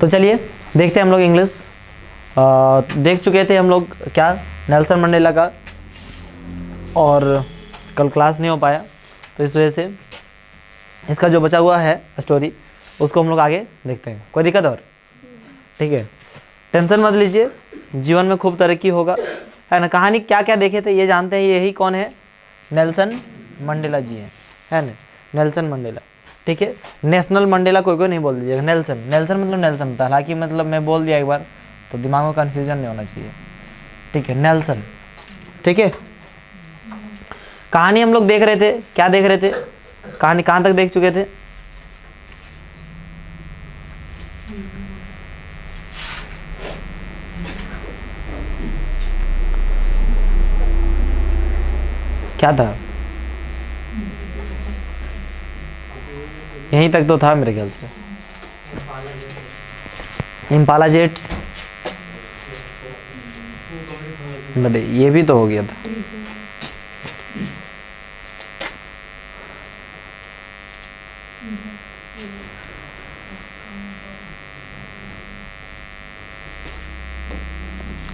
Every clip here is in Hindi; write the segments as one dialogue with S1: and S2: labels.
S1: तो चलिए देखते हैं हम लोग इंग्लिश। देख चुके थे हम लोग क्या, नेल्सन मंडेला का, और कल क्लास नहीं हो पाया तो इस वजह से इसका जो बचा हुआ है स्टोरी उसको हम लोग आगे देखते हैं। कोई दिक्कत और? ठीक है, टेंशन मत लीजिए, जीवन में खूब तरक्की होगा, है ना। कहानी क्या क्या देखे थे ये जानते हैं, यही कौन है, नेल्सन मंडेला जी है ना, नेल्सन मंडेला। ठीक है, नेशनल मंडेला कोई नहीं बोल दीजिएगा, नेल्सन, नेल्सन मतलब नेल्सन होता है। हालांकि मतलब मैं बोल दिया एक बार तो दिमाग में कन्फ्यूजन नहीं होना चाहिए। ठीक है, नेल्सन। ठीक है, कहानी हम लोग देख रहे थे, क्या देख रहे थे, कहानी कहाँ तक देख चुके थे? क्या था? यहीं तक तो था मेरे ख्याल से, इम्पाला जेट्स, बट ये भी तो हो गया था।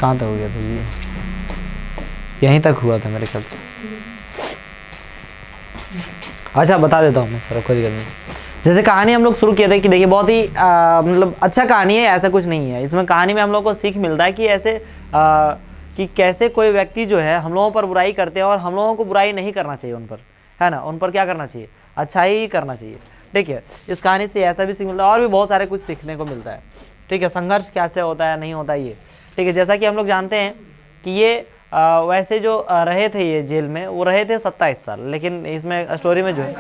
S1: कहाँ तक हो गया था ये? यहीं तक हुआ था मेरे ख्याल से। अच्छा बता देता हूँ मैं सर, कोई दिक्कत नहीं। जैसे कहानी हम लोग शुरू किए थे कि देखिए बहुत ही मतलब अच्छा कहानी है, ऐसा कुछ नहीं है। इसमें कहानी में हम लोग को सीख मिलता है कि ऐसे कि कैसे कोई व्यक्ति जो है हम लोगों पर बुराई करते हैं और हम लोगों को बुराई नहीं करना चाहिए उन पर, है ना। उन पर क्या करना चाहिए, अच्छा ही करना चाहिए। ठीक है, इस कहानी से ऐसा भी सीख मिलता है और भी बहुत सारे कुछ सीखने को मिलता है। ठीक है, संघर्ष कैसे होता है, नहीं होता ये। ठीक है, जैसा कि हम लोग जानते हैं कि ये वैसे जो रहे थे ये जेल में, वो रहे थे 27 साल, लेकिन इसमें स्टोरी में जो है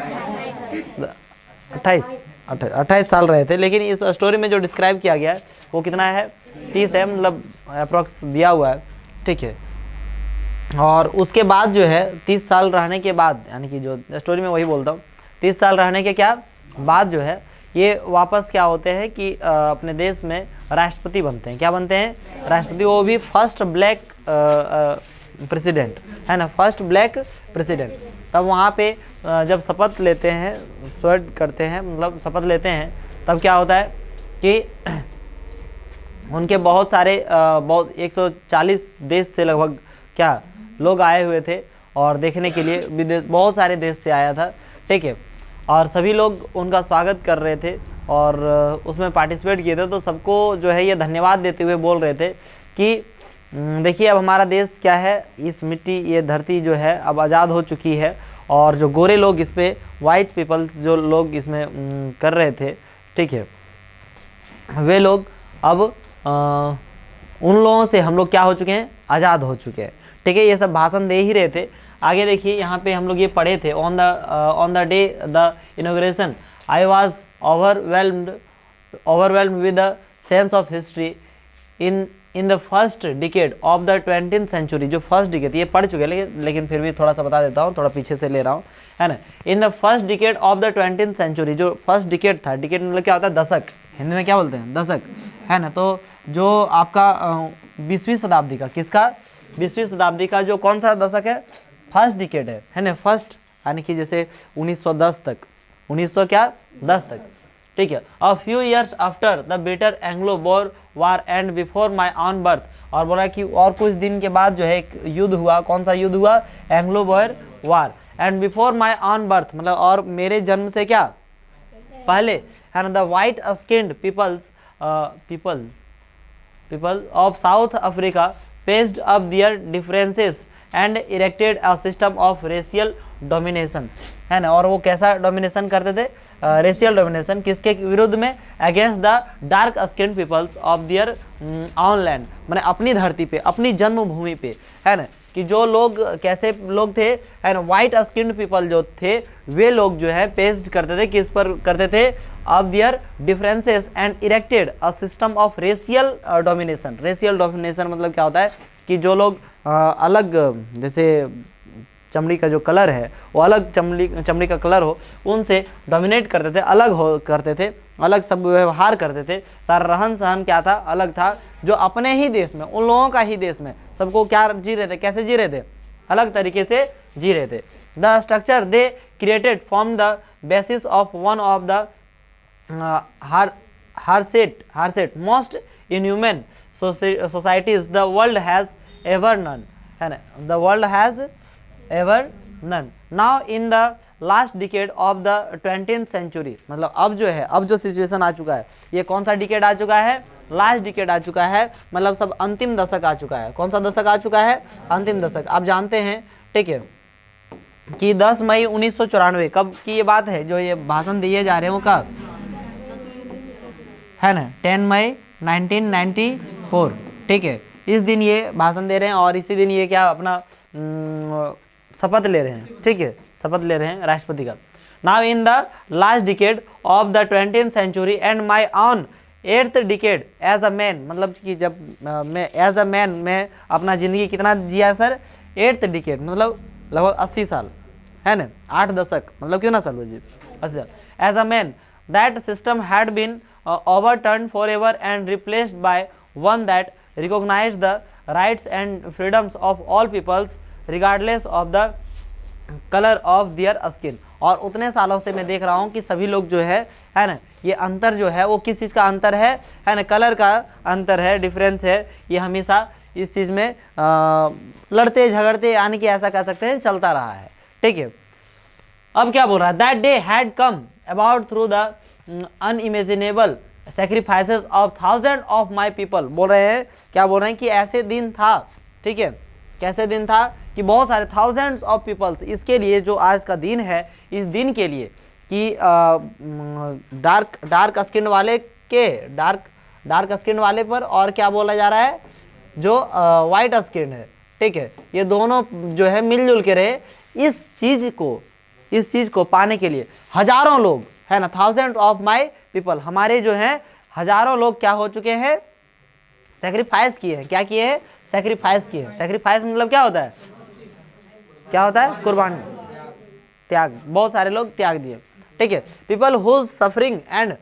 S1: 28 साल रहे थे। लेकिन इस स्टोरी में जो डिस्क्राइब किया गया है वो कितना है, 30 है, मतलब अप्रॉक्स दिया हुआ है। ठीक है, और उसके बाद जो है 30 साल रहने के बाद, यानी कि जो स्टोरी में वही बोलता हूँ, 30 साल रहने के क्या बाद जो है ये वापस क्या होते हैं कि अपने देश में राष्ट्रपति बनते हैं। क्या बनते हैं? राष्ट्रपति, वो भी फर्स्ट ब्लैक प्रेसिडेंट, है ना, फर्स्ट ब्लैक प्रेसिडेंट। तब वहाँ पे जब शपथ लेते हैं, स्वेट करते हैं, मतलब शपथ लेते हैं, तब क्या होता है कि उनके बहुत सारे बहुत 140 देश से लगभग क्या लोग आए हुए थे और देखने के लिए, विदेश बहुत सारे देश से आया था। ठीक है, और सभी लोग उनका स्वागत कर रहे थे और उसमें पार्टिसिपेट किए थे। तो सबको जो है ये धन्यवाद देते हुए बोल रहे थे कि देखिए अब हमारा देश क्या है, इस मिट्टी, ये धरती जो है अब आज़ाद हो चुकी है, और जो गोरे लोग इस पर, वाइट पीपल्स जो लोग इसमें कर रहे थे, ठीक है, वे लोग अब उन लोगों से हम लोग क्या हो चुके हैं, आज़ाद हो चुके हैं। ठीक है, ये सब भाषण दे ही रहे थे। आगे देखिए यहाँ पे हम लोग ये पढ़े थे, on the day the inauguration I was overwhelmed with the sense of history in the first decade of the 20th century। जो फर्स्ट डिकेड, ये पढ़ चुके हैं लेकिन फिर भी थोड़ा सा बता देता हूँ, थोड़ा पीछे से ले रहा हूँ, है ना। In the first decade of the 20th century, जो फर्स्ट डिकेड था, डिकेड मतलब क्या होता है, दशक, हिंदी में क्या बोलते हैं, दशक, है ना। तो जो आपका 20वीं शताब्दी का, किसका, 20वीं शताब्दी का जो कौन सा दशक है, फर्स्ट डिकेड है ना, फर्स्ट, यानी कि जैसे 1910 तक, 1910 तक। ठीक है, a few years after the British Anglo Boer war and before my own birth, और बोला कि और कुछ दिन के बाद जो है एक युद्ध हुआ। कौन सा युद्ध हुआ, Anglo Boer war, and before my own birth मतलब और मेरे जन्म से क्या पहले, है ना, the white skinned people of South Africa patched up their differences and erected a system of racial domination, है ना। और वो कैसा डोमिनेशन करते थे, रेशियल डोमिनेशन, किसके विरुद्ध में, against the dark skin peoples of their own land, मैंने अपनी धरती पे, अपनी जन्मभूमि पे, है ना, कि जो लोग कैसे लोग थे, है ना, वाइट स्किन पीपल जो थे, वे लोग जो है पेस्ट करते थे, किस पर करते थे, of their differences and erected a system of racial domination. Racial domination मतलब क्या होता है कि जो लोग अलग, जैसे चमड़ी का जो कलर है वो अलग चमड़ी का कलर हो, उनसे डोमिनेट करते थे, अलग हो करते थे, अलग सब व्यवहार करते थे, सारा रहन सहन क्या था, अलग था। जो अपने ही देश में, उन लोगों का ही देश में सबको क्या जी रहे थे, कैसे जी रहे थे, अलग तरीके से जी रहे थे। The structure they created form the basis of one of the harshest most inhuman societies the world has ever known, है ना, the world has ever known. Now in the last decade of the 20th century, मतलब अब जो है, अब जो सिचुएशन आ चुका है, ये कौन सा डिकेड आ चुका है, लास्ट डिकेड आ चुका है, मतलब सब अंतिम दशक आ चुका है। कौन सा दशक आ चुका है, अंतिम दशक। आप जानते हैं, ठीक है, कि 10 मई 1994 कब की ये बात है, जो ये भाषण दिए जा रहे हो कब, है ना, 10 मई 1994, ठीक है, इस दिन ये भाषण दे रहे हैं और इसी दिन ये क्या अपना शपथ ले रहे हैं, ठीक है, शपथ ले रहे हैं राष्ट्रपति का। Now in the last decade of the 20th century and my own 8th decade as a man, मतलब कि जब मैं एज अ मैन मैं अपना ज़िंदगी कितना जिया सर, 8th डिकेड मतलब लगभग 80 साल, है ना, 8 दशक, मतलब कितना साल हो जी, 80 साल। As a man that system had been overturned forever and replaced by one that recognized the rights and freedoms of all peoples regardless of the color of their skin। और उतने सालों से मैं देख रहा हूँ कि सभी लोग जो है ना, ये अंतर जो है वो किस चीज़ का अंतर है ना, कलर का अंतर है, डिफरेंस है। ये हमेशा इस चीज़ में लड़ते झगड़ते यानी कि ऐसा कह सकते हैं चलता रहा है, ठीक है। अब क्या बोल रहा है, that day had come about through the unimaginable sacrifices of thousand of my people. बोल रहे हैं, क्या बोल रहे हैं कि ऐसे दिन था, ठीक है, कैसे दिन था कि बहुत सारे थाउजेंड्स ऑफ पीपल्स, इसके लिए जो आज का दिन है, इस दिन के लिए कि डार्क स्किन वाले के डार्क स्किन वाले पर, और क्या बोला जा रहा है, जो वाइट स्किन है, ठीक है, ये दोनों जो है मिलजुल के रहे। इस चीज़ को पाने के लिए हजारों लोग, है ना, थाउजेंड ऑफ माई पीपल, हमारे जो हैं हजारों लोग क्या हो चुके हैं, सेक्रीफाइस किए हैं। क्या किए हैं, सेक्रीफाइस किए हैं। सेक्रीफाइस मतलब क्या होता है, क्या होता है, कुर्बानी, त्याग, बहुत सारे लोग त्याग दिए, ठीक है। People whose suffering and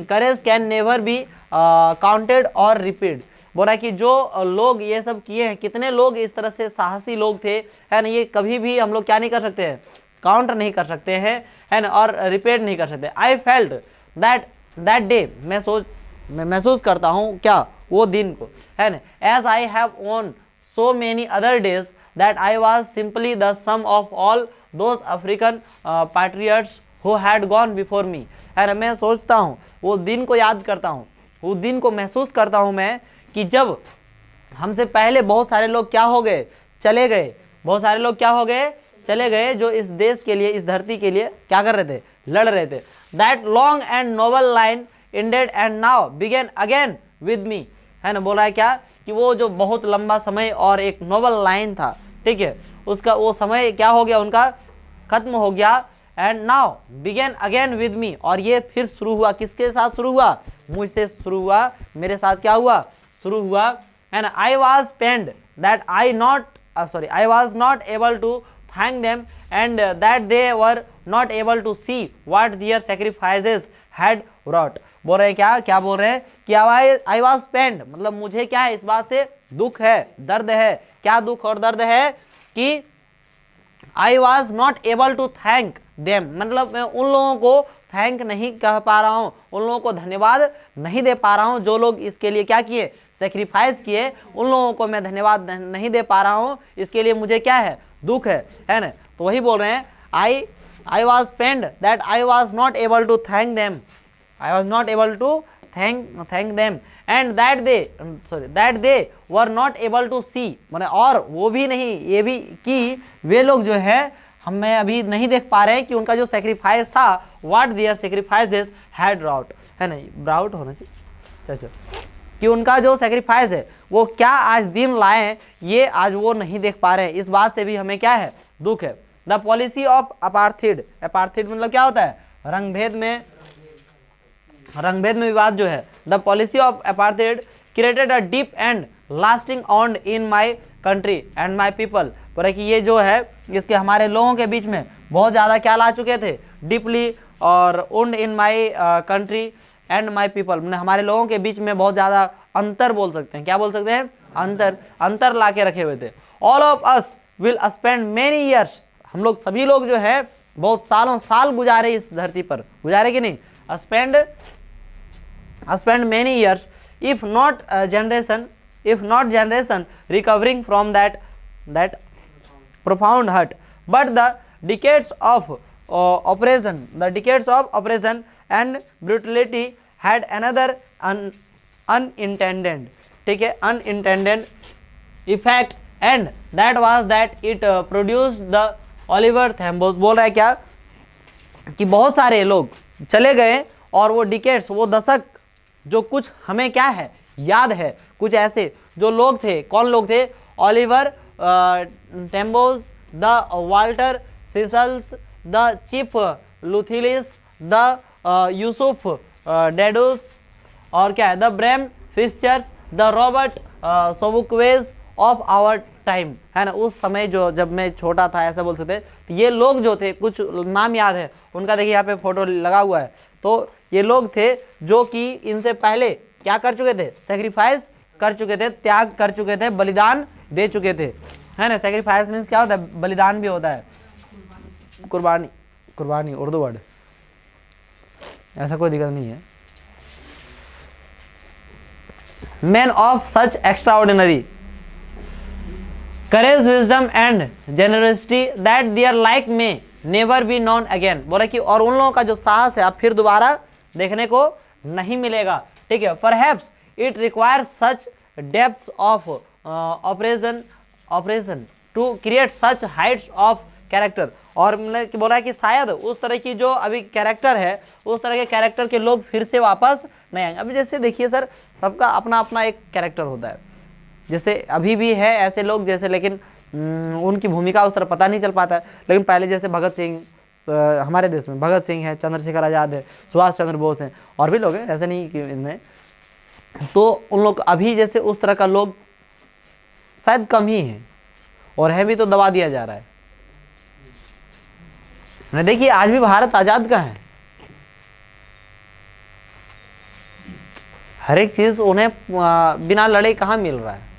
S1: courage can never be counted और रिपीट। बोला कि जो लोग ये सब किए हैं, कितने लोग इस तरह से साहसी लोग थे, है ना, ये कभी भी हम लोग क्या नहीं कर सकते हैं, काउंट नहीं कर सकते हैं, है ना, और रिपीट नहीं कर सकते। आई फेल्ट दैट डे, मैं महसूस करता हूँ क्या, वो दिन को, है ना, as I have known so many other days that I was simply the sum of all those African patriots who had gone before me। है ना, मैं सोचता हूँ, वो दिन को याद करता हूँ, वो दिन को महसूस करता हूँ मैं कि जब हमसे पहले बहुत सारे लोग क्या हो गए, चले गए, बहुत सारे लोग क्या हो गए, चले गए, जो इस देश के लिए, इस धरती के लिए क्या कर रहे थे, लड़ रहे थे। That long and noble line ended and now began again with me। है ना, बोल रहा है क्या कि वो जो बहुत लंबा समय और एक नोबल लाइन था, ठीक है, उसका वो समय क्या हो गया, उनका खत्म हो गया। And now begin again with me, और ये फिर शुरू हुआ, किसके साथ शुरू हुआ, मुझसे शुरू हुआ, मेरे साथ क्या हुआ, शुरू हुआ। And I was pained that I was not able to thank them and that they were not able to see what their sacrifices had wrought। बोल रहे हैं क्या बोल रहे हैं कि आई वॉज पेन्ड, मतलब मुझे क्या है, इस बात से दुख है, दर्द है। क्या दुख और दर्द है कि I was not able to thank them, मतलब मैं उन लोगों को थैंक नहीं कह पा रहा हूँ, उन लोगों को धन्यवाद नहीं दे पा रहा हूँ, जो लोग इसके लिए क्या किए, सेक्रीफाइस किए, उन लोगों को मैं धन्यवाद नहीं दे पा रहा हूँ। इसके लिए मुझे क्या है, दुख है ना। तो वही बोल रहे हैं, I was pained that I was not able to thank them, I was not able to thank them and that they were not able to see, मैंने और वो भी नहीं, ये भी कि वे लोग जो है हमें अभी नहीं देख पा रहे हैं कि उनका जो सेक्रीफाइस था, व्हाट देयर सेक्रीफाइसेस हैड राउट, है ना, ब्राउट होना चाहिए, अच्छा, कि उनका जो सेक्रीफाइस है वो क्या आज दिन लाए, ये आज वो नहीं देख पा रहे हैं। इस बात से भी हमें क्या है, दुख है। The policy of apartheid, apartheid मतलब क्या होता है, रंगभेद में विवाद जो है। The policy of apartheid created a deep and lasting owned in my country and my people. पर कि ये जो है, इसके हमारे लोगों के बीच में बहुत ज़्यादा क्या ला चुके थे, डीपली और उंड in my country and my people, मैंने हमारे लोगों के बीच में बहुत ज़्यादा अंतर बोल सकते हैं, क्या बोल सकते हैं, अंतर ला के रखे हुए थे। All of us will spend many years, हम लोग सभी लोग जो है बहुत सालों साल गुजारे इस धरती पर, गुजारे कि नहीं, spent many years, if not generation recovering from that profound hurt. But the decades of oppression and brutality had another unintended, ठीक है, unintended effect, and that was that it produced the Oliver Thambos। बोल रहा है क्या कि बहुत सारे लोग चले गए और वो डिकेट्स, वो दशक जो कुछ हमें क्या है याद है, कुछ ऐसे जो लोग थे, कौन लोग थे, Oliver Tambos, the Walter Sisulus, the chief Luthulis, the Yusuf Dadoos, और क्या है, the Bram Fischers, the Robert Sobukwes of our time, है ना, उस समय जो जब मैं छोटा था ऐसा बोल सकते। तो ये लोग जो थे, कुछ नाम याद है उनका, देखिए यहाँ पे फोटो लगा हुआ है। तो ये लोग थे जो कि इनसे पहले क्या कर चुके थे, सेक्रीफाइस कर चुके थे, त्याग कर चुके थे, बलिदान दे चुके थे, है ना। सेक्रीफाइस मीन्स क्या होता है, बलिदान भी होता है, कुर्बानी, कुर्बानी उर्दू वर्ड, ऐसा कोई दिक्कत नहीं है। Man of such extraordinary courage, wisdom and generosity that their like may never be known again। बोला कि और उन लोगों का जो साहस है अब फिर दोबारा देखने को नहीं मिलेगा, ठीक है। Perhaps it requires such depths of operation to create such heights of character, और मतलब कि बोला है कि शायद उस तरह की जो अभी कैरेक्टर है, उस तरह के कैरेक्टर के लोग फिर से वापस नहीं आएंगे। अभी जैसे देखिए सर, सबका अपना अपना एक कैरेक्टर होता है, जैसे अभी भी है ऐसे लोग जैसे, लेकिन उनकी भूमिका उस तरह पता नहीं चल पाता है। लेकिन पहले जैसे भगत सिंह, हमारे देश में भगत सिंह है, चंद्रशेखर आज़ाद है, सुभाष चंद्र बोस हैं, और भी लोग हैं, ऐसे नहीं कि इनमें, तो उन लोग अभी जैसे उस तरह का लोग शायद कम ही हैं, और है भी तो दबा दिया जा रहा है। देखिए आज भी भारत आज़ाद का है, हर एक चीज़ उन्हें बिना लड़े कहाँ मिल रहा है।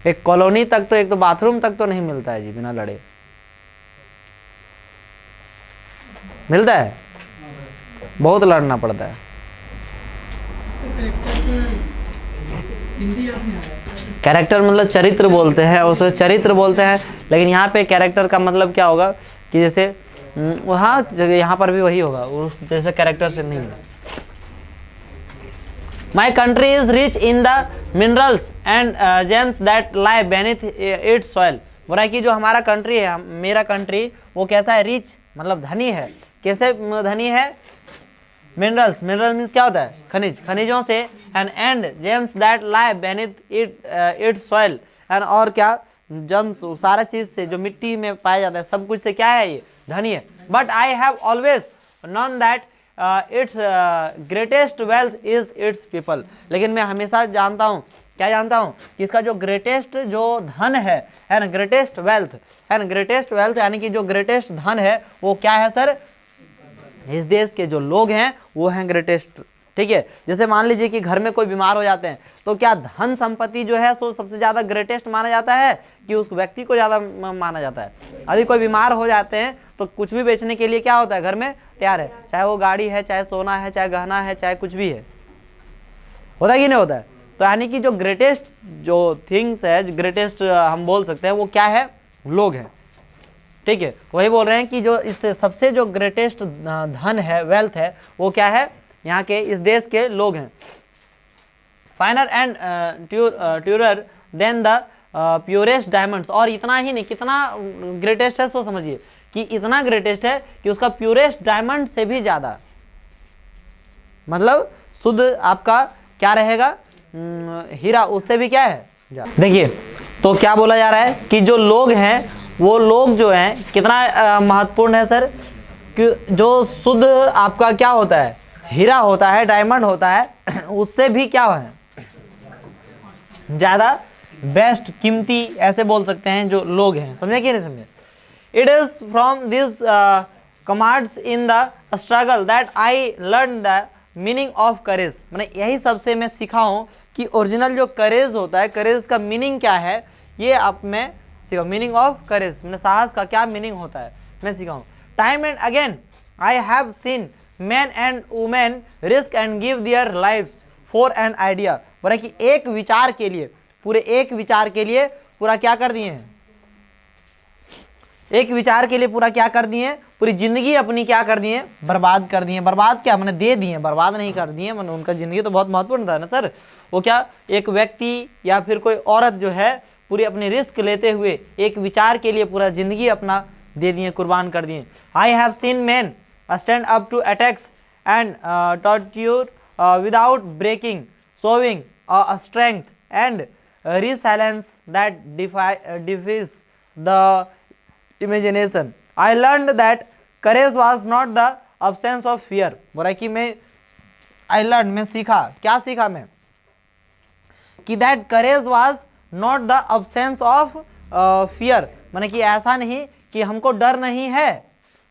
S1: एक कॉलोनी तक तो, एक तो बाथरूम तक तो नहीं मिलता है जी बिना लड़े, मिलता है, बहुत लड़ना पड़ता है। कैरेक्टर मतलब चरित्र बोलते हैं, उसको चरित्र बोलते हैं, लेकिन यहाँ पे कैरेक्टर का मतलब क्या होगा कि जैसे वहाँ यहाँ पर भी वही होगा, उस जैसे कैरेक्टर से नहीं है। My country is rich in the minerals and gems that lie beneath its soil। बोला है कि जो हमारा कंट्री है, मेरा कंट्री, वो कैसा है, रिच मतलब धनी है। कैसे धनी है, मिनरल्स, मिनरल मीन्स क्या होता है, खनिज, खनिजों से, and James that lie beneath it's soil, and और क्या, जेम्स सारा चीज से जो मिट्टी में पाया जाता है, सब कुछ से क्या है, ये धनी है। But I have always known that it's greatest wealth is it's people. लेकिन मैं हमेशा जानता हूँ, क्या जानता हूँ, कि इसका जो ग्रेटेस्ट जो धन है ना, ग्रेटेस्ट वेल्थ है ना, ग्रेटेस्ट वेल्थ यानी कि जो ग्रेटेस्ट धन है वो क्या है सर, इस देश के जो लोग हैं वो हैं ग्रेटेस्ट, ठीक है। जैसे मान लीजिए कि घर में कोई बीमार हो जाते हैं, तो क्या धन संपत्ति जो है सो सबसे ज़्यादा ग्रेटेस्ट माना जाता है कि उस व्यक्ति को ज़्यादा माना जाता है। यदि कोई बीमार हो जाते हैं तो कुछ भी बेचने के लिए क्या होता है, घर में तैयार है, चाहे वो गाड़ी है, चाहे सोना है, चाहे गहना है, चाहे कुछ भी है, होता है कि नहीं होता है। तो यानी कि जो ग्रेटेस्ट जो थिंग्स है, जो ग्रेटेस्ट हम बोल सकते हैं, वो क्या है, लोग हैं, ठीक है। वही बोल रहे हैं कि जो इससे सबसे जो ग्रेटेस्ट धन है, वेल्थ है, वो क्या है, यहाँ के इस देश के लोग हैं। Finer and truer than the purest diamonds, और इतना ही नहीं, कितना ग्रेटेस्ट है सो समझिए कि इतना ग्रेटेस्ट है कि उसका प्योरेस्ट डायमंड से भी ज़्यादा, मतलब शुद्ध आपका क्या रहेगा, हीरा, उससे भी क्या है। देखिए तो क्या बोला जा रहा है कि जो लोग हैं, वो लोग जो हैं कितना महत्वपूर्ण है सर, कि जो शुद्ध आपका क्या होता है, हीरा होता है, डायमंड होता है, उससे भी क्या है, ज़्यादा बेस्ट, कीमती, ऐसे बोल सकते हैं जो लोग हैं। समझे कि नहीं समझे। It is from this commands in the struggle that I learn the meaning of courage. मैंने यही सबसे मैं सीखा हूँ कि ओरिजिनल जो करेज होता है, करेज का मीनिंग क्या है, ये आप मैं सीखा। मीनिंग ऑफ करेज मैंने साहस का क्या मीनिंग होता है मैं सीखा हूँ। Time and again I have seen man and women risk and give their lives for an idea. बोला कि एक विचार के लिए, पूरे एक विचार के लिए पूरा क्या कर दिए हैं, एक विचार के लिए पूरा क्या कर दिए, पूरी जिंदगी अपनी क्या कर दिए, बर्बाद कर दिए। बर्बाद क्या मैंने दे दिए, बर्बाद नहीं कर दिए, मैंने उनका जिंदगी तो बहुत महत्वपूर्ण था ना सर। वो क्या, एक व्यक्ति या फिर कोई औरत जो है पूरी अपनी रिस्क लेते हुए एक विचार के लिए पूरा जिंदगी अपना दे दिए, कुर्बान कर दिए। I have seen man stand up to attacks and torture without breaking, showing a strength and resilience that defies the imagination. I learned that courage was not the absence of fear. बोला कि मैं सीखा, क्या सीखा मैं, कि that courage was not the absence of fear, माने कि ऐसा नहीं कि हमको डर नहीं है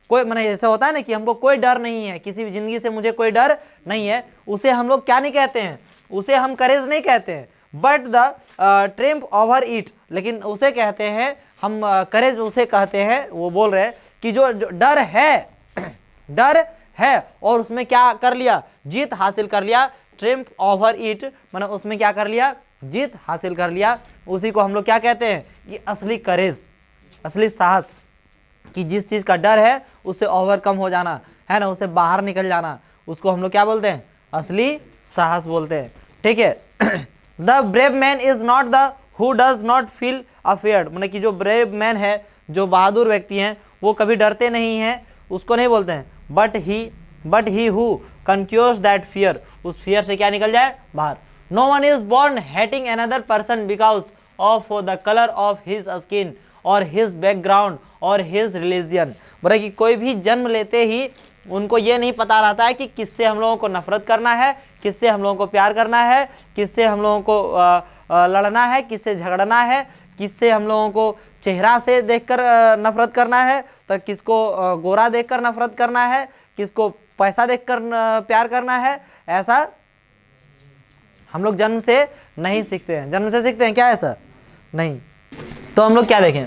S1: कोई, माने ऐसा होता है ना कि हमको कोई डर नहीं है, किसी भी जिंदगी से मुझे कोई डर नहीं है, उसे हम लोग क्या नहीं कहते हैं, उसे हम करेज नहीं कहते हैं, but the triumph over it, लेकिन उसे कहते हैं हम करेज उसे कहते हैं। वो बोल रहे हैं कि जो डर है डर है और उसमें क्या कर लिया, जीत हासिल कर लिया। ट्रिम्प ओवर इट माने उसमें क्या कर लिया, जीत हासिल कर लिया। उसी को हम लोग क्या कहते हैं कि असली करेज, असली साहस, कि जिस चीज़ का डर है उससे ओवरकम हो जाना है ना, उससे बाहर निकल जाना, उसको हम लोग क्या बोलते हैं, असली साहस बोलते हैं। ठीक है। The brave man is not the who does not feel afraid, मतलब कि जो ब्रेव मैन है, जो बहादुर व्यक्ति हैं, वो कभी डरते नहीं हैं, उसको नहीं बोलते हैं, but he who conquers that fear, उस फियर से क्या निकल जाए बाहर। No one is born hating another person because of the colour of his skin और हिज बैकग्राउंड और हिज रिलीजन। बोला कि कोई भी जन्म लेते ही उनको ये नहीं पता रहता है कि किससे हम लोगों को नफरत करना है, किससे हम लोगों को प्यार करना है, किससे हम लोगों को लड़ना है, किससे झगड़ना है, किससे हम लोगों को चेहरा से देखकर नफरत करना है, तो किसको गोरा देखकर नफरत करना है, किसको पैसा देखकर प्यार करना है। ऐसा हम लोग जन्म से नहीं सीखते हैं। जन्म से सीखते हैं क्या, ऐसा नहीं। तो हम लोग क्या देखें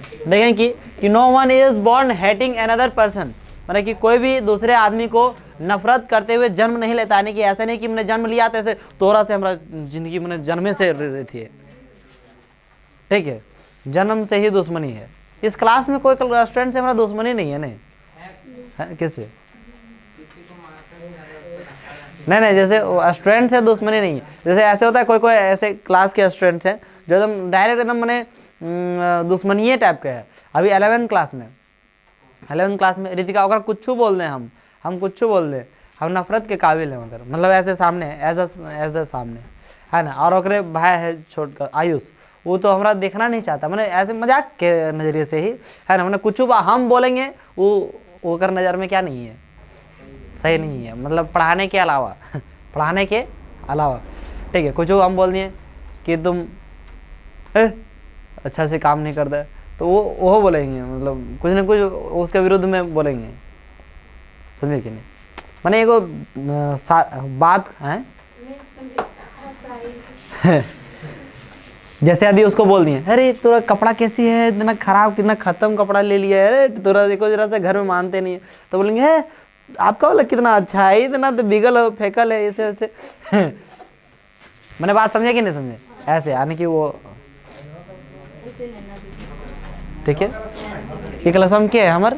S1: कि no one is born hating another person, मतलब कि कोई भी दूसरे आदमी को नफरत करते हुए जन्म नहीं लेता, यानी कि ऐसे नहीं कि मैंने जन्म लिया तो ऐसे तोरा से हमारा जिंदगी मैंने जन्मे से रही थी। ठीक है, जन्म से ही दुश्मनी है। इस क्लास में कोई स्टूडेंट से हमारा दुश्मनी नहीं है, नहीं किससे, नहीं, जैसे स्टूडेंट से दुश्मनी नहीं है। जैसे ऐसे होता है कोई कोई ऐसे क्लास के स्टूडेंट्स हैं जो एकदम डायरेक्ट एकदम मैंने दुश्मनीय टाइप के है। अभी 11th क्लास में रितिका अगर कुछ बोल दें, हम कुछ बोल दें, हम नफरत के काबिल हैं, मगर मतलब ऐसे सामने एज ए सामने है ना। और ओकरे भाई है छोटकर आयुष, वो तो हमारा देखना नहीं चाहता, मैंने ऐसे मजाक के नज़रिए से ही है ना, मैंने कुछ हम बोलेंगे वो कर नज़र में क्या नहीं है, सही नहीं है, मतलब पढ़ाने के अलावा ठीक है। कुछ हम बोल दिए कि तुम अच्छा से काम नहीं करता, तो वो बोलेंगे, मतलब कुछ ना कुछ उसके विरुद्ध में बोलेंगे, समझे कि नहीं। मैंने एगो बात है जैसे यदि उसको बोल दिए, अरे तेरा कपड़ा कैसी है, इतना खराब, कितना खत्म कपड़ा ले लिया है, अरे तेरा देखो जरा से घर में मानते नहीं है, तो बोलेंगे है आपका वाला कितना अच्छा है, इतना तो बिगल फेकल है, ऐसे ऐसे मैंने बात समझे कि नहीं समझे, ऐसे यानी कि वो ठीक है। ये क्लास में क्या है हमार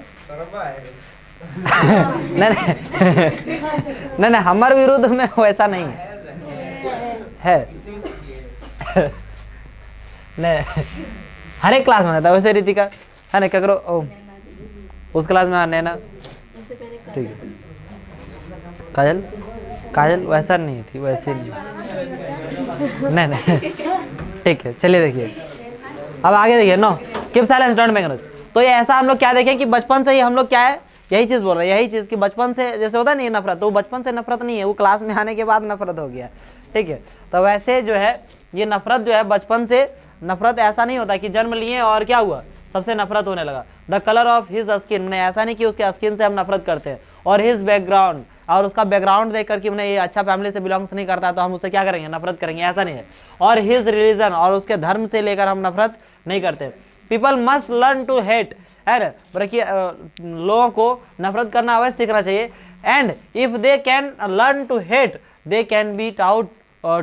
S1: नहीं हमारे विरुद्ध में वैसा नहीं है नहीं, हर एक क्लास में रहता है वैसे। रितिका है ना, क्या करो उस क्लास में आने ना, ठीक है। काजल वैसा नहीं थी, वैसे नहीं ठीक है। चलिए देखिए अब आगे देखिए, know keep silence don't make noise. तो ये ऐसा हम लोग क्या देखें कि बचपन से ही हम लोग क्या है, यही चीज़ बोल रहे हैं, यही चीज़ कि बचपन से जैसे होता नहीं है नफरत, तो वो बचपन से नफरत नहीं है, वो क्लास में आने के बाद नफरत हो गया। ठीक है, तो वैसे जो है ये नफरत जो है बचपन से नफरत ऐसा नहीं होता कि जन्म लिए और क्या हुआ सबसे नफरत होने लगा। The colour of his skin, मैंने ऐसा नहीं कि उसके स्किन से हम नफरत करते हैं, और हिज बैकग्राउंड, और उसका बैकग्राउंड देख कर कि मैंने ये अच्छा फैमिली से बिलोंग्स नहीं करता तो हम उससे क्या करेंगे, नफरत करेंगे, ऐसा नहीं है। और हिज रिलीजन, और उसके धर्म से लेकर हम नफरत नहीं करते। People must learn to hate, है ना, कि लोगों को नफरत करना अवश्य सीखना चाहिए। And if they can learn to hate they can be taught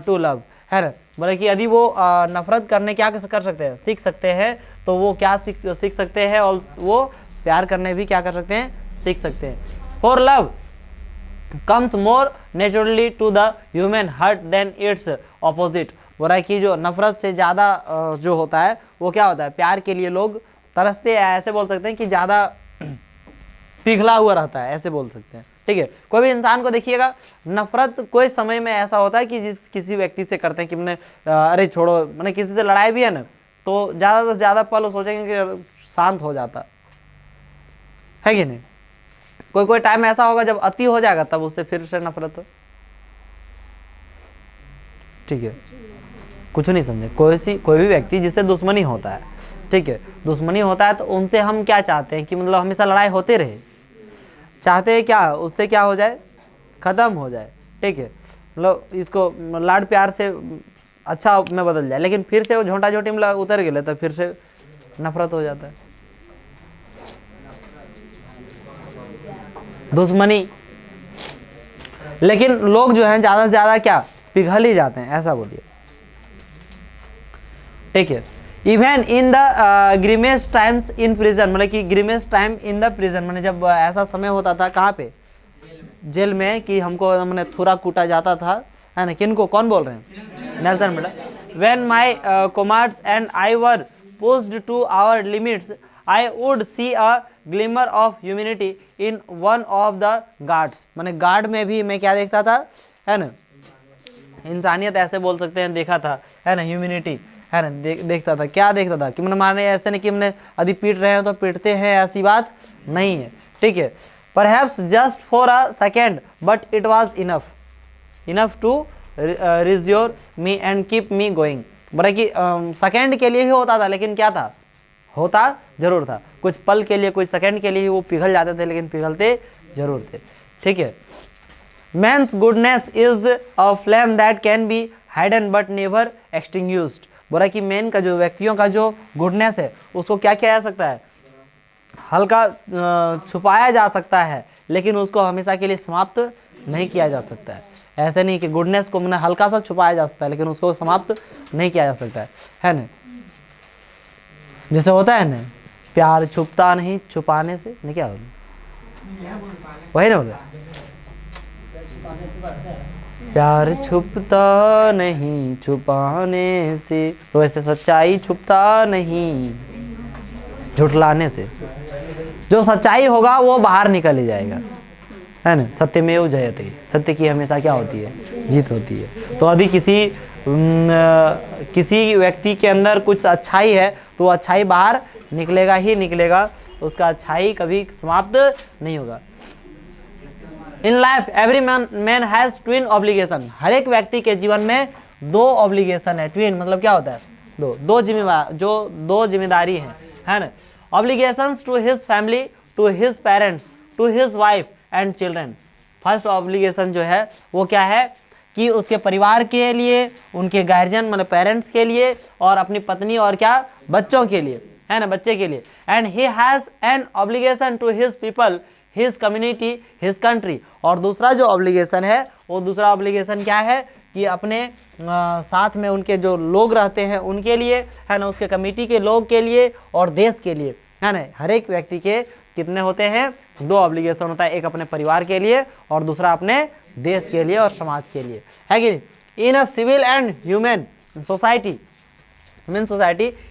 S1: to love, है ना। बोले कि यदि वो नफरत करने क्या कर सकते हैं, सीख सकते हैं, तो वो क्या सीख सकते हैं, और वो प्यार करने भी क्या कर सकते हैं, सीख सकते हैं। For love comes more naturally to the human heart than its opposite. बोल रहा है कि जो नफरत से ज़्यादा जो होता है वो क्या होता है, प्यार के लिए लोग तरसते हैं, ऐसे बोल सकते हैं कि ज़्यादा पिघला हुआ रहता है, ऐसे बोल सकते हैं, ठीक है। कोई भी इंसान को देखिएगा, नफरत कोई समय में ऐसा होता है कि जिस किसी व्यक्ति से करते हैं कि मैंने अरे छोड़ो, मैंने किसी से लड़ाई भी है ना, तो ज़्यादा से ज़्यादा पल सोचेंगे कि शांत हो जाता है कि नहीं। कोई टाइम ऐसा होगा जब अति हो जाएगा, तब उससे फिर से नफरत हो, ठीक है। कुछ नहीं समझे, कोई भी व्यक्ति जिससे दुश्मनी होता है, ठीक है, दुश्मनी होता है, तो उनसे हम क्या चाहते हैं कि मतलब हमेशा लड़ाई होते रहे, चाहते हैं क्या, उससे क्या हो जाए, ख़त्म हो जाए, ठीक है, मतलब इसको लाड प्यार से अच्छा में बदल जाए। लेकिन फिर से वो झोंटा झोटी में उतर गए तो फिर से नफरत हो जाता है, दुश्मनी। लेकिन लोग जो हैं ज़्यादा से ज़्यादा क्या, पिघल ही जाते हैं, ऐसा बोलिए, ठीक है। Even in the grimmest times in prison, मतलब कि grimmest time in the prison, मैंने जब ऐसा समय होता था कहाँ पे, जेल में, कि हमको मैंने थोड़ा कूटा जाता था, है ना। किनको, कौन बोल रहे हैं, Nelson Mandela. When my comrades and I were pushed to our limits I would see a glimmer of humanity in one of the guards, मैंने गार्ड में भी मैं क्या देखता था, है ना, इंसानियत ऐसे बोल सकते हैं, देखा था, है ना, ह्यूमैनिटी, है ना, देखता था। क्या देखता था कि मैंने मारने, ऐसे नहीं कि मैंने यदि पीट रहे हैं तो पीटते हैं, ऐसी बात नहीं है, ठीक है। Perhaps just for a second but it was enough to reassure me and keep me going. बोला कि सेकेंड के लिए ही होता था, लेकिन क्या था, होता जरूर था, कुछ पल के लिए, कुछ सेकेंड के लिए ही वो पिघल जाते थे, लेकिन पिघलते जरूर थे, ठीक है। Man's goodness is a flame that can be hidden but never extinguished. बोला कि मैन का जो, व्यक्तियों का जो गुडनेस है, उसको क्या किया जा सकता है, हल्का छुपाया जा सकता है, लेकिन उसको हमेशा के लिए समाप्त नहीं किया जा सकता है। ऐसे नहीं कि गुडनेस को मैंने हल्का सा छुपाया जा सकता है, लेकिन उसको समाप्त नहीं किया जा सकता है ना। जैसे होता है ना, प्यार छुपता नहीं छुपाने से, नहीं क्या बोले, वही ना बोले, प्यार छुपता नहीं छुपाने से, तो ऐसे सच्चाई छुपता नहीं झुठलाने से। जो सच्चाई होगा वो बाहर निकल ही जाएगा, है ना। सत्यमेव जयते, सत्य की हमेशा क्या होती है, जीत होती है। तो यदि किसी व्यक्ति के अंदर कुछ अच्छाई है, तो वो अच्छाई बाहर निकलेगा ही निकलेगा, उसका अच्छाई कभी समाप्त नहीं होगा। In life every man has twin obligations, हर एक व्यक्ति के जीवन में दो ऑब्लिगेशन है। ट्विन मतलब क्या होता है, दो जिम्मेदारी है ना। Obligations to his family, to his parents, to his wife and children. First obligation जो है वो क्या है कि उसके परिवार के लिए, उनके गार्जियन मतलब पेरेंट्स के लिए, और अपनी पत्नी और क्या, बच्चों के लिए, है ना, बच्चे के लिए। And he has an obligation to his people, his community, his country. और दूसरा जो ऑब्लिगेशन है, वो दूसरा ऑब्लिगेशन क्या है कि अपने साथ में उनके जो लोग रहते हैं उनके लिए, है ना, उसके कमेटी के लोग के लिए और देश के लिए, है ना। हर एक व्यक्ति के कितने होते हैं, दो ऑब्लिगेशन होता है, एक अपने परिवार के लिए और दूसरा अपने देश के लिए और समाज के लिए, है कि नहीं। In a civil and human society,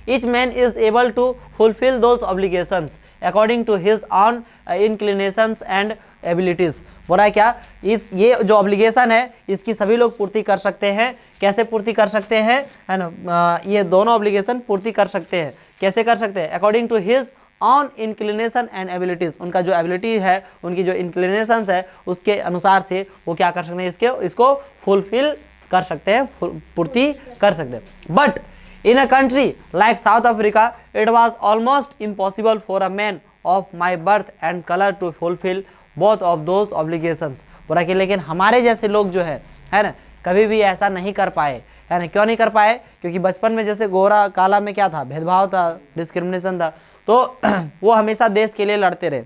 S1: each man is able to fulfill those obligations according to his own inclinations and abilities। बोला है क्या, ये जो ऑब्लिगेशन है इसकी सभी लोग पूर्ति कर सकते हैं। कैसे पूर्ति कर सकते हैं, है ना, ये दोनों ऑब्लिगेशन पूर्ति कर सकते हैं। कैसे कर सकते हैं, according to his own inclination and abilities, उनका जो एबिलिटी है, उनकी जो इंक्लिनेशंस है, उसके अनुसार से वो क्या कर सकते हैं, इसको फुलफिल कर सकते हैं, पूर्ति कर सकते हैं। But in a country like South Africa, it was almost impossible for a man of my birth and color to fulfill both of those obligations। बोला कि लेकिन हमारे जैसे लोग जो है ना, कभी भी ऐसा नहीं कर पाए, है ना। क्यों नहीं कर पाए, क्योंकि बचपन में जैसे गोरा काला में क्या था, भेदभाव था, डिस्क्रिमिनेशन था, तो वो हमेशा देश के लिए लड़ते रहे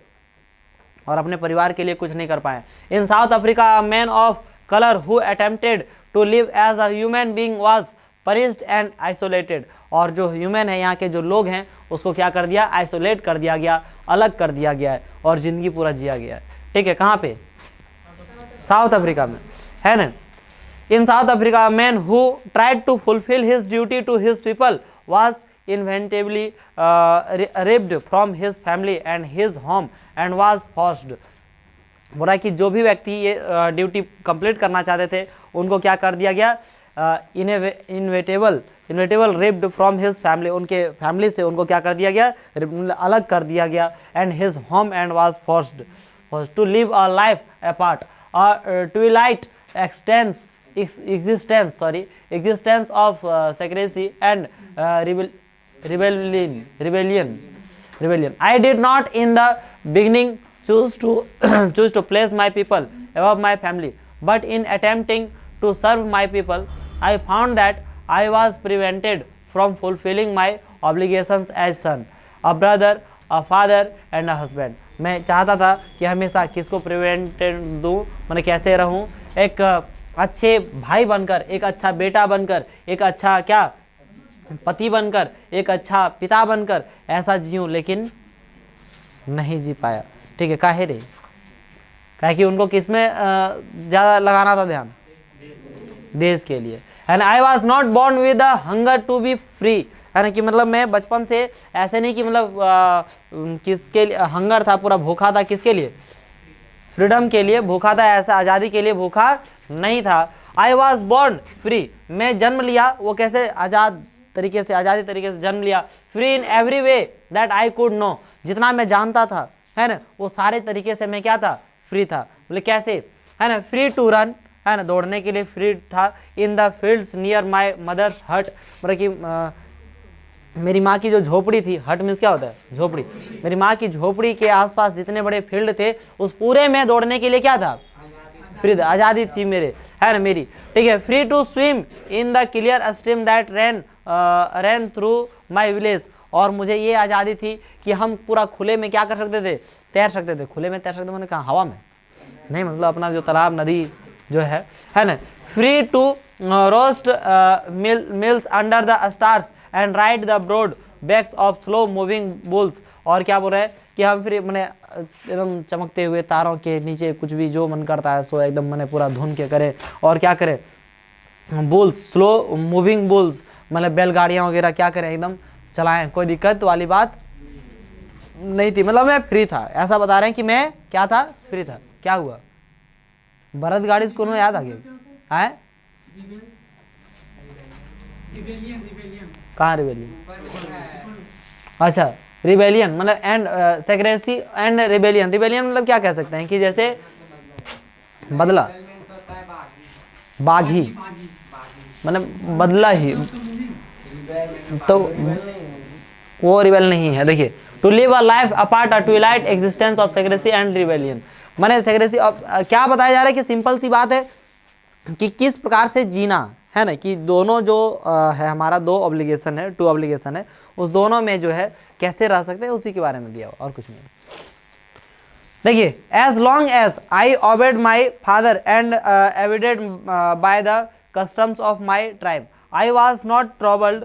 S1: और अपने परिवार के लिए कुछ नहीं कर पाए। In South Africa man of colour who attempted to live as a human being was punished and isolated. और जो ह्यूमन है, यहाँ के जो लोग हैं, उसको क्या कर दिया, आइसोलेट कर दिया गया, अलग कर दिया गया है और ज़िंदगी पूरा जिया गया है। ठीक है, कहाँ पे, साउथ अफ्रीका में, है ना। In South Africa man who tried to fulfil his duty to his people was inevitably ripped from his family and his home and was forced. बोला कि जो भी व्यक्ति ये ड्यूटी कंप्लीट करना चाहते थे, उनको क्या कर दिया गया, इन्वेटेबल रिप्ड फ्रॉम हिज फैमिली, उनके फैमिली से उनको क्या कर दिया गया, अलग कर दिया गया, and his home and was forced to live a life apart. Twilight existence of secrecy and rebellion. I did not in the beginning choose to place my people above my family, but in attempting to serve my people, I found that I was prevented from fulfilling my obligations as son, a brother, a father and a husband. मैं चाहता था कि हमेशा किसको प्रिवेंटेड दूँ, मैंने कैसे रहूँ, एक अच्छे भाई बनकर, एक अच्छा बेटा बनकर, एक अच्छा क्या पति बनकर, एक अच्छा पिता बनकर ऐसा जीऊँ, लेकिन नहीं जी पाया। ठीक है, काहे रे, काहे कि उनको किस में ज़्यादा लगाना था ध्यान, देश के लिए। And I was not born with a hunger to be free, है ना, कि मतलब मैं बचपन से ऐसे नहीं कि मतलब किसके लिए हंगर था, पूरा भूखा था, किसके लिए, फ्रीडम के लिए भूखा था, ऐसा आज़ादी के लिए भूखा नहीं था। आई वॉज बॉर्न फ्री, मैं जन्म लिया, वो कैसे, आज़ाद तरीके से, आज़ादी तरीके से जन्म लिया। Free in every way that I could know, जितना मैं जानता था, है ना, वो सारे तरीके से मैं क्या था, फ्री था। बोले कैसे, है ना, फ्री टू रन, है ना, दौड़ने के लिए फ्री था। In the fields near my mother's hut, मतलब कि मेरी माँ की जो झोपड़ी थी, हट मीन्स क्या होता है, झोपड़ी, मेरी माँ की झोपड़ी के आसपास जितने बड़े फील्ड थे, उस पूरे में दौड़ने के लिए क्या था, फ्री था, आज़ादी थी मेरे, है ना, मेरी। ठीक है, free to swim in the clear stream that ran through my village, और मुझे ये आज़ादी थी कि हम पूरा खुले में क्या कर सकते थे, तैर सकते थे। खुले में तैर सकते, मैंने कहा हवा में नहीं, मतलब अपना जो तालाब नदी जो है ना। Free to roast mealies under the stars and ride the broad backs of slow moving bulls, और क्या बोल रहे हैं कि हम फ्री, मैंने एकदम चमकते हुए तारों के नीचे कुछ भी जो मन करता है सो एकदम मैंने पूरा धुन के करें, और क्या करें, बुल्स, स्लो मूविंग बुल्स, मतलब बैलगाड़ियाँ वगैरह क्या करें, एकदम चलाएं, कोई दिक्कत वाली बात नहीं थी। मतलब मैं फ्री था, ऐसा बता रहे हैं कि मैं क्या था, फ्री था। क्या हुआ, भरत गाड़ी को याद आ गया है, कहाँ रिबेलियन, अच्छा रिबेलियन मतलब and secrecy and rebellion. Rebellion मतलब क्या कह सकते हैं कि जैसे बदला, बागी मतलब बदला ही, तो वो रिबेल नहीं है। देखिए, to live a life apart a twilight existence of secrecy and rebellion, माने सेक्रेसी ऑफ क्या बताया जा रहा है कि सिंपल सी बात है कि किस प्रकार से जीना, है ना, कि दोनों जो है हमारा दो ऑब्लिगेशन है, टू ऑब्लिगेशन है, उस दोनों में जो है कैसे रह सकते हैं, उसी के बारे में दिया हुआ, और कुछ नहीं। देखिए, as long as I obeyed my father and abided by the customs of my tribe, I was not troubled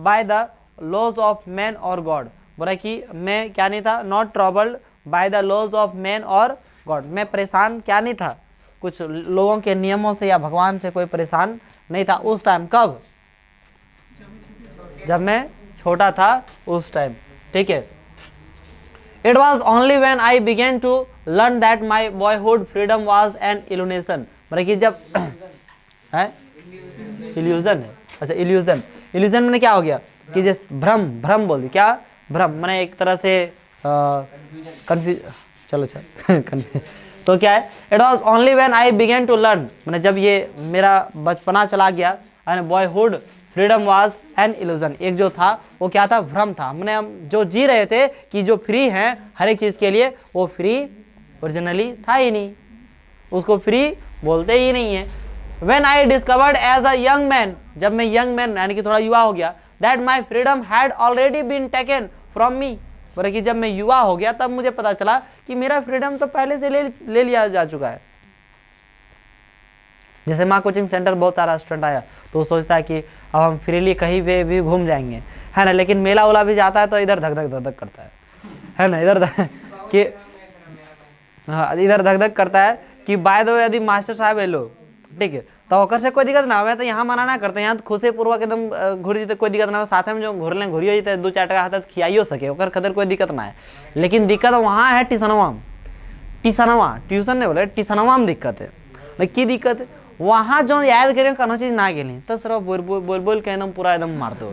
S1: by the laws of man और गॉड। बोला कि मैं क्या नहीं था, not troubled by the laws of man और गॉड, मैं परेशान क्या नहीं था, कुछ लोगों के नियमों से या भगवान से कोई परेशान नहीं था उस टाइम। कब, जब मैं छोटा था उस टाइम। ठीक है, it was only when I began to learn that my boyhood freedom was an illusion, मतलब कि जब है इल्यूजन है, अच्छा इल्यूजन, इल्यूजन मैंने क्या हो गया कि जैसे भ्रम, भ्रम बोल दी, क्या भ्रम, मैंने एक तरह से कंफ्यूज, चलो अच्छा कंफ्यूज, तो क्या है, it was only when I began to learn, मैंने जब ये मेरा बचपना चला गया, and boyhood freedom was an illusion, एक जो था वो क्या था, भ्रम था। मैंने हम जो जी रहे थे कि जो फ्री हैं हर एक चीज़ के लिए, वो फ्री ओरिजिनली था ही नहीं, उसको फ्री बोलते ही नहीं है। When I discovered as a young man, जब मैं यंग मैन यानी कि थोड़ा युवा हो गया, that my freedom had already been taken from me, बोले कि जब मैं युवा हो गया तब मुझे पता चला कि मेरा फ्रीडम तो पहले से ले लिया जा चुका है। जैसे माँ कोचिंग सेंटर बहुत सारा स्टूडेंट आया तो वो सोचता है कि अब हम फ्रीली कहीं पे भी घूम जाएंगे, है ना, लेकिन मेला उला भी जाता है तो इधर धक धक धक धक करता है ना, इधर कि हाँ इधर धक धक करता है कि बाय द वे यदि मास्टर साहब है लो ठीक है तो ओकर से कोई दिक्कत ना हो, तो यहाँ मना ना करते, यहाँ तो खुशी पूर्वक एकदम घूर जीते कोई दिक्कत ना हो, साथ में जो घूर घूरियो जीते 2-4 टका हाथ खियाइयो सके ओकर खतर कोई दिक्कत ना है। लेकिन दिक्कत वहाँ है ट्यूशनवा ट्यूशन नहीं बोले ट्यूशनवा में दिक्कत है। की दिक्कत है वहाँ जो याद करें कोनो चीज़ ना गेली तो सिर्फ बोल के एकदम पूरा एकदम मार दो,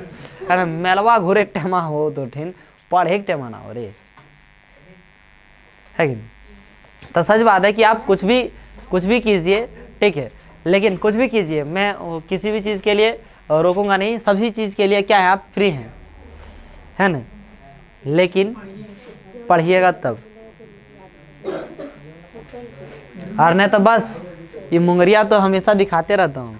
S1: है ना, मेलवा घूरे एक टेमा हो तो ठिन पढ़े एक टेमा ना हो रे, है कि नहीं। तो सच बात है कि आप कुछ भी कीजिए ठीक है, लेकिन कुछ भी कीजिए मैं किसी भी चीज़ के लिए रोकूंगा नहीं, सभी चीज़ के लिए क्या है आप फ्री हैं, है ना, लेकिन पढ़िएगा तब, और नहीं तो बस ये मुंगरिया तो हमेशा दिखाते रहता हूँ।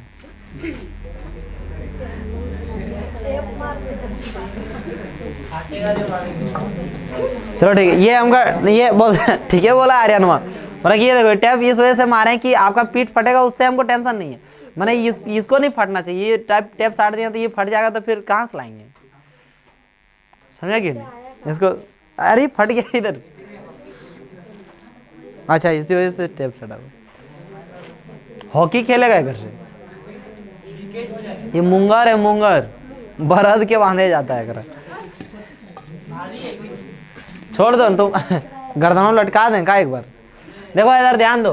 S1: चलो ठीक है, ये हमका ये बोल ठीक है बोला आर्यनवा, मतलब ये देखो टैप इस वजह से मारे कि आपका पीठ फटेगा, उससे हमको टेंशन नहीं है, मैंने इसको नहीं फटना चाहिए, ये टैप साट दिया तो ये फट जाएगा तो फिर कहाँ से लाएंगे, समझा कि नहीं इसको, अरे फट गया इधर, अच्छा इसी वजह से टैप सटा। हॉकी खेलेगा इधर से, ये मूंगर है, मूंगर बरद के बांधे जाता है कर, छोड़ दो तुम गर्दनों लटका दें का एक बार। देखो इधर ध्यान दो,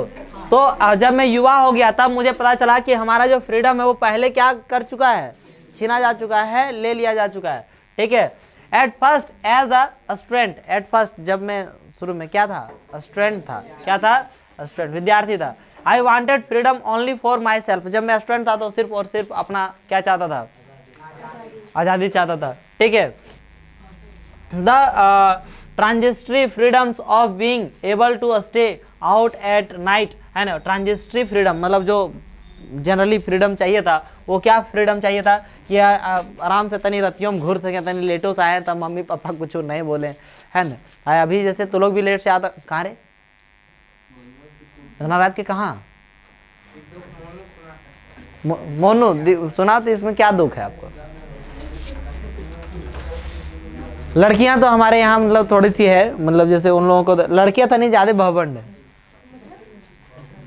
S1: तो जब मैं युवा हो गया तब मुझे पता चला कि हमारा जो फ्रीडम है वो पहले क्या कर चुका है, छीना जा चुका है, ले लिया जा चुका है, ठीक है। At first as a student, at first जब मैं शुरू में क्या था, स्टूडेंट था, क्या था, स्टूडेंट विद्यार्थी था। I wanted freedom only for my self, जब मैं स्टूडेंट था तो सिर्फ और सिर्फ अपना क्या चाहता था, आज़ादी चाहता था, ठीक है। The transitory freedoms of being able to stay out at night, है ना, ट्रांजिस्टरी फ्रीडम मतलब जो जनरली फ्रीडम चाहिए था वो क्या फ्रीडम चाहिए था कि आराम से तनी रतियों में घूर सकें, तनी लेटो से आए तब मम्मी पापा कुछ नहीं बोले, है ना। अभी जैसे तो लोग भी लेट से आता, कहाँ रे इतना रात के कहाँ, मोनू सुना, तो इसमें क्या दुख है आपको। लड़कियां तो हमारे यहाँ मतलब थोड़ी सी है, मतलब जैसे उन लोगों को लड़कियां तो नहीं, ज़्यादा भवंड है,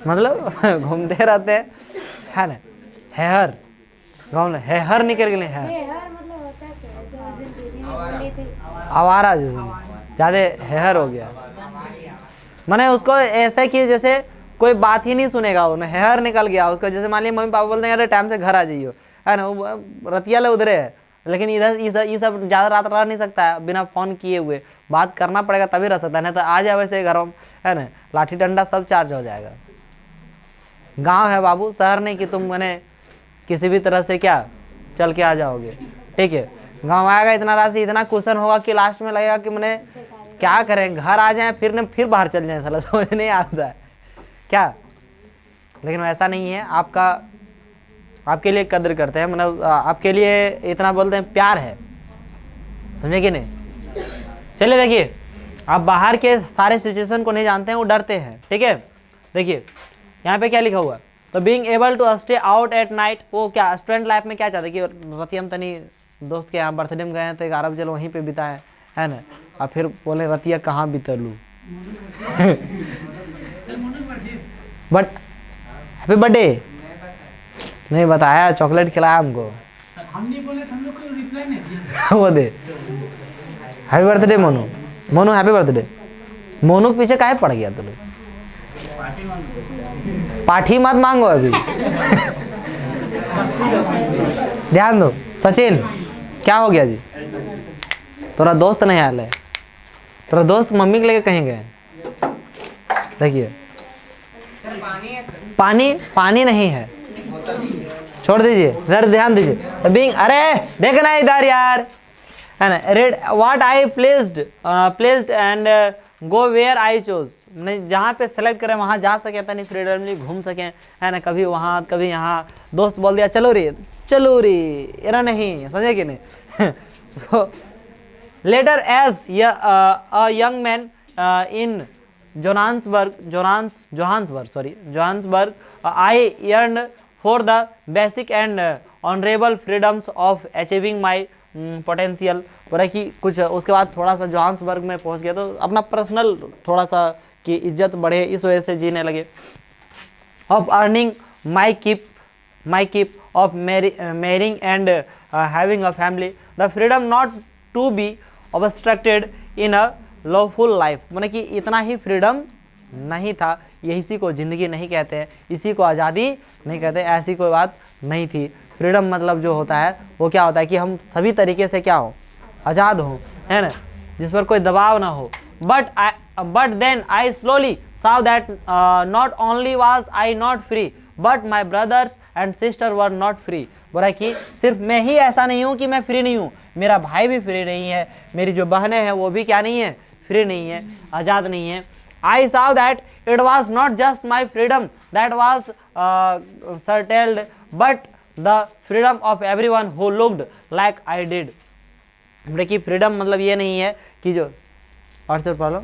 S1: मतलब घूमते रहते हैं, है ना, हेहर गाँव में हेहर निकल गए हैं, आवारा जैसे ज़्यादा हेहर हो गया, मैंने उसको ऐसे कि जैसे कोई बात ही नहीं सुनेगा, वो हेहर निकल गया उसको। जैसे मान लिया मम्मी पापा बोलते हैं अरे टाइम से घर आ जाइयो, है ना, वो रतिया ले उधरे है, लेकिन इधर ये सब ज़्यादा रात रह नहीं सकता है, बिना फ़ोन किए हुए बात करना पड़ेगा तभी रह सकता है, नहीं तो आ जाए वैसे घरों में, है ना, लाठी डंडा सब चार्ज हो जाएगा। गांव है बाबू, शहर नहीं कि तुम मैंने किसी भी तरह से क्या चल के आ जाओगे, ठीक है। गांव आएगा इतना राशि इतना क्वेश्चन होगा कि लास्ट में लगेगा कि मैंने क्या करें, घर आ जाएं फिर बाहर चल जाएं, साला समझ नहीं आता है क्या। लेकिन वैसा नहीं है, आपके लिए कदर करते हैं, मतलब आपके लिए इतना बोलते हैं प्यार है, समझे कि नहीं। चलिए देखिए, आप बाहर के सारे सिचुएशन को नहीं जानते हैं, वो डरते हैं, ठीक है। देखिए यहाँ पे क्या लिखा हुआ है, तो being able to stay out at night, वो क्या स्टूडेंट लाइफ में क्या चाहते हैं कि रतिया में तनी दोस्त के यहाँ बर्थडे में गए हैं तो 11 बजे वहीं पे बिताए, है ना, और फिर बोले रतिया कहाँ बितलू बट हैप्पी बर्थडे नहीं बताया, चॉकलेट खिलाया हमको,
S2: हम नहीं बोले तो हम लोग को रिप्लाई नहीं दिया।
S1: वो दे happy birthday Monu, Monu happy birthday. Monu पीछे काहे पड़ गया तू लोग, पाठी मत मांगो अभी ध्यान दो। सचिन क्या हो गया जी, तोरा दोस्त नहीं आया है, तोरा दोस्त मम्मी के लेके कहीं गए। देखिए पानी नहीं है, छोड़ दीजिए इधर, ध्यान दीजिए। तो बीइंग, अरे देखना इधर यार, है ना, read what I pleased and go where I chose, नहीं जहाँ पे सेलेक्ट करें वहाँ जा सके, तनी फ्रीडमली घूम सकें, है ना, कभी वहाँ कभी यहाँ। दोस्त बोल दिया चलो रे एरा नहीं, समझे कि नहीं तो Later, as a young man in Johannesburg, I yearned for the basic and honorable freedoms of achieving my potential. बोला कि कुछ उसके बाद थोड़ा सा जोहान्सबर्ग में पहुंच गया तो अपना पर्सनल थोड़ा सा कि इज्जत बढ़े, इस वजह से जीने लगे. Of earning my keep of marrying and having a family, the freedom not to be obstructed in a lawful life. माने कि इतना ही फ्रीडम नहीं था, ये इसी को ज़िंदगी नहीं कहते हैं, इसी को आज़ादी नहीं कहते, ऐसी कोई बात नहीं थी. फ्रीडम मतलब जो होता है वो क्या होता है कि हम सभी तरीके से क्या हो, आज़ाद हो, है ना, जिस पर कोई दबाव ना हो. But then I slowly saw that not only was I not free, but my brothers and sisters were not free. बोला कि सिर्फ मैं ही ऐसा नहीं हूँ कि मैं फ्री नहीं हूँ, मेरा भाई भी फ्री नहीं है, मेरी जो बहनें हैं वो भी क्या नहीं है, फ्री नहीं है, आज़ाद नहीं है. I saw that it was not just my freedom that was curtailed, but the freedom of everyone who looked like I did. बोले कि फ्रीडम मतलब ये नहीं है कि जो और से प्रॉब्लम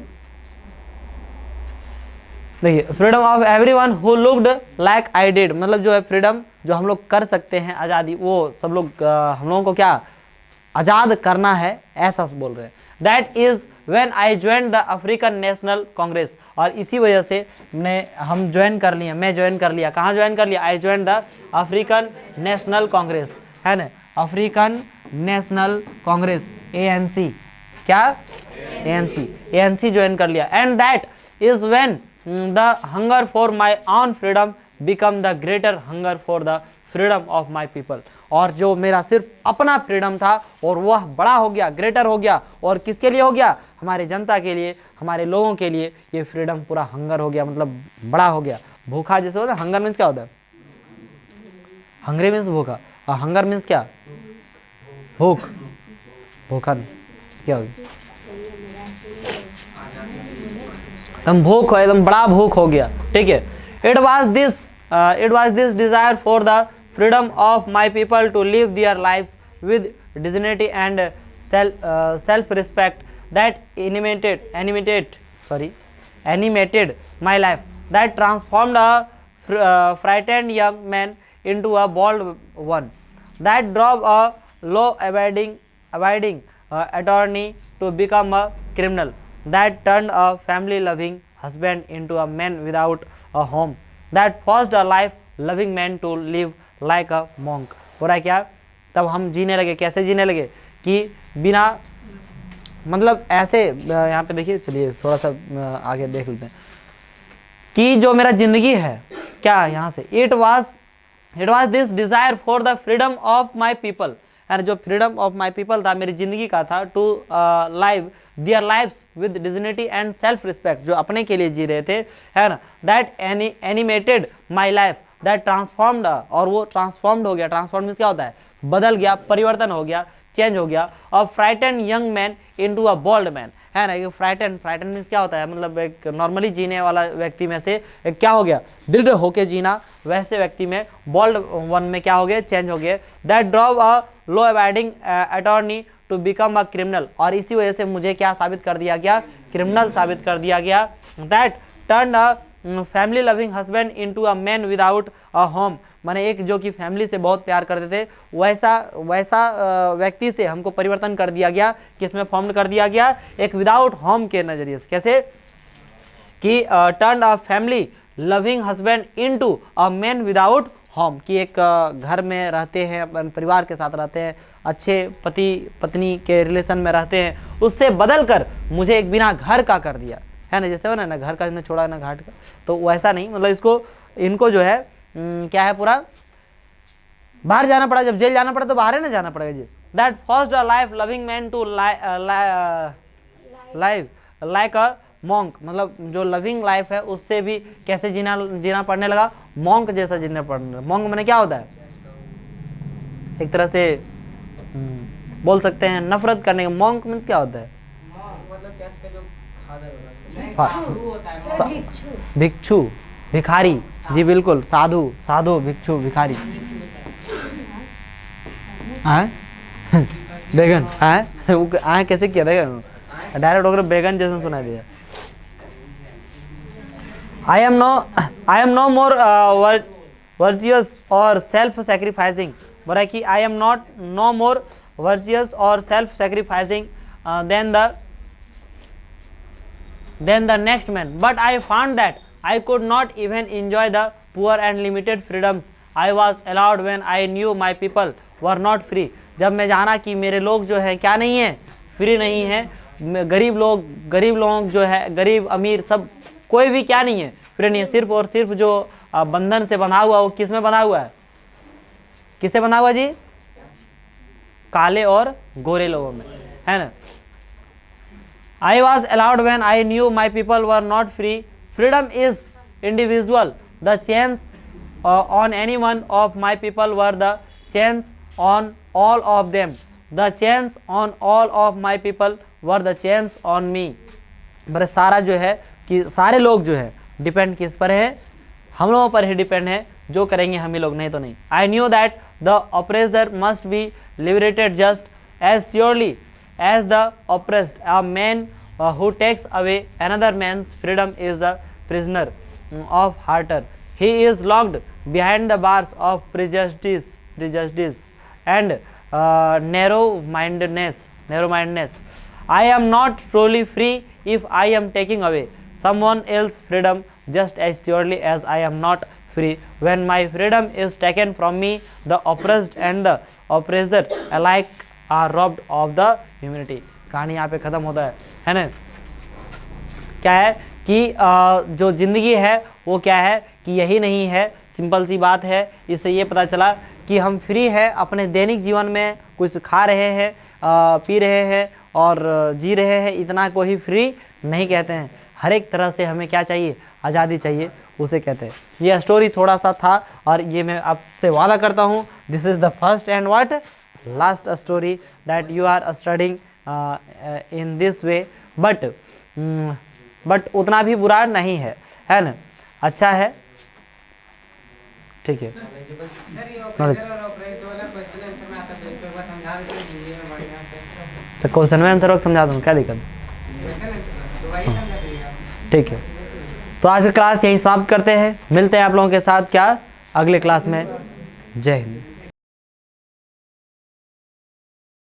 S1: देखिए, freedom of everyone who looked like I did मतलब जो है फ्रीडम जो हम लोग कर सकते हैं, आज़ादी, वो सब लोग हम लोगों को क्या आज़ाद करना है, ऐसा बोल रहे हैं. That is when I join the African national Congress. और इसी वजह से हम ज्वाइन कर लिया, मैं ज्वाइन कर लिया. कहाँ ज्वाइन कर लिया? I join the African national Congress, है ना, अफ्रीकन नेशनल कांग्रेस, ANC. क्या? ANC ज्वाइन कर लिया. And that is when the hunger for my on freedom become the greater hunger for the freedom of my people. और जो मेरा सिर्फ अपना फ्रीडम था और वह बड़ा हो गया, ग्रेटर हो गया, और किसके लिए हो गया? हमारे जनता के लिए, हमारे लोगों के लिए ये फ्रीडम पूरा हंगर हो गया, मतलब बड़ा हो गया. भूखा जैसे होता है, हंगर मीन्स क्या होता है? हंग्री मीन्स भूखा, और हंगर मीन्स क्या? भूख. भूखा नहीं, क्या होगी? एकदम भूख, एकदम बड़ा भूख हो गया. ठीक है. It was this desire for the freedom of my people to live their lives with dignity and self-respect that animated my life, that transformed a frightened young man into a bold one, that drove a law-abiding attorney to become a criminal, that turned a family-loving husband into a man without a home, that forced a life-loving man to live like a monk. हो रहा है क्या? तब हम जीने लगे. कैसे जीने लगे? कि बिना मतलब ऐसे, यहाँ पे देखिए, चलिए थोड़ा सा आगे देख लेते हैं कि जो मेरा जिंदगी है क्या यहाँ से, it was this desire for the freedom of my people. And जो फ्रीडम ऑफ माई पीपल था, मेरी जिंदगी का था, to live their lives with dignity and self respect, जो अपने के लिए जी रहे थे, है ना. That animated my life, that transformed, और वो ट्रांसफॉर्म्ड हो गया. ट्रांसफॉर्म मीन्स क्या होता है? बदल गया, परिवर्तन हो गया, चेंज हो गया. और frightened young man into a bold man, है ना. ये फ्राइटन मीन्स क्या होता है? मतलब एक नॉर्मली जीने वाला व्यक्ति में से एक क्या हो गया? दृढ़ होके जीना, वैसे व्यक्ति में बोल्ड वन में क्या हो गया? चेंज हो गया. That drove a law abiding attorney to become a criminal. और इसी वजह से मुझे क्या साबित कर दिया गया? क्रिमिनल साबित कर दिया गया. That turn a family loving husband into a man without a home. माने एक जो कि फैमिली से बहुत प्यार करते थे, वैसा व्यक्ति से हमको परिवर्तन कर दिया गया. किसमें फॉर्म कर दिया गया? एक विदाउट होम के नजरिए से. कैसे? कि turn a family loving husband into a man without home, कि एक घर में रहते हैं, अपन परिवार के साथ रहते हैं, अच्छे पति पत्नी के रिलेशन में रहते हैं, उससे बदल कर मुझे एक बिना घर का कर दिया, है ना. जैसे हो ना घर का, छोड़ा ना घाट का, तो वैसा नहीं. मतलब इनको जो है क्या है, पूरा बाहर जाना पड़ा. जब जेल जाना पड़ा तो बाहर है ना जाना पड़ेगा जी. That first a life loving man to live like a monk, मतलब जो लविंग लाइफ है उससे भी कैसे जीना पड़ने लगा? मॉन्क जैसा जीना पड़ने. मॉन्क मैंने क्या होता है? एक तरह से बोल सकते हैं नफरत करने का. मॉन्क मीन्स क्या होता है? भिक्षु, भिखारी. जी बिल्कुल, साधु, भिक्षु, भिखारी. बेगन आए वो आए कैसे किया था, डायरेक्ट होकर बेगन जैसे सुना दिया। I am no more virtuous or self-sacrificing. बोला कि I am no more virtuous or self-sacrificing than the next man. But I found that I could not even enjoy the poor and limited freedoms I was allowed when I knew my people were not free. जब मैं जाना कि मेरे लोग जो है क्या नहीं है, फ्री नहीं है, गरीब लोग जो है, गरीब अमीर सब कोई भी क्या नहीं है, फ्री नहीं है, सिर्फ और सिर्फ जो बंधन से बंधा हुआ, वो किस में बंधा हुआ है, किससे बंधा हुआ जी, काले और गोरे लोगों में, है ना। I was allowed when I knew my people were not free. Freedom is individual. The chains on any one of my people were the chains on all of them. The chains on all of my people were the chains on me. मेरे सारा जो है कि सारे लोग जो है डिपेंड किस पर है, हम लोगों पर ही डिपेंड है, जो करेंगे हम ही लोग, नहीं तो नहीं। I knew that the oppressor must be liberated just as surely as the oppressed. A man who takes away another man's freedom is a prisoner of harter. He is locked behind the bars of prejudice and narrow-mindedness. I am not truly free if I am taking away someone else's freedom just as surely as I am not free when my freedom is taken from me. The oppressed and the oppressor alike are robbed of the humanity. कहानी यहाँ पे ख़त्म होता है ना। क्या है कि जो ज़िंदगी है वो क्या है कि यही नहीं है, सिंपल सी बात है। इससे ये पता चला कि हम फ्री है, अपने दैनिक जीवन में कुछ खा रहे हैं, पी रहे हैं और जी रहे हैं, इतना को ही फ्री नहीं कहते हैं। हर एक तरह से हमें क्या चाहिए, आज़ादी चाहिए, उसे कहते हैं। ये स्टोरी थोड़ा सा था और ये मैं आपसे वादा करता हूँ, this is the first and what last story that you are studying in this way, but उतना भी बुरा नहीं है ना, अच्छा है, ठीक है। तो क्वेश्चन में आंसर समझा दूँ, क्या दिक्कत, ठीक है। तो आज की क्लास यहीं समाप्त करते हैं, मिलते हैं आप लोगों के साथ क्या अगले क्लास में। जय हिंद।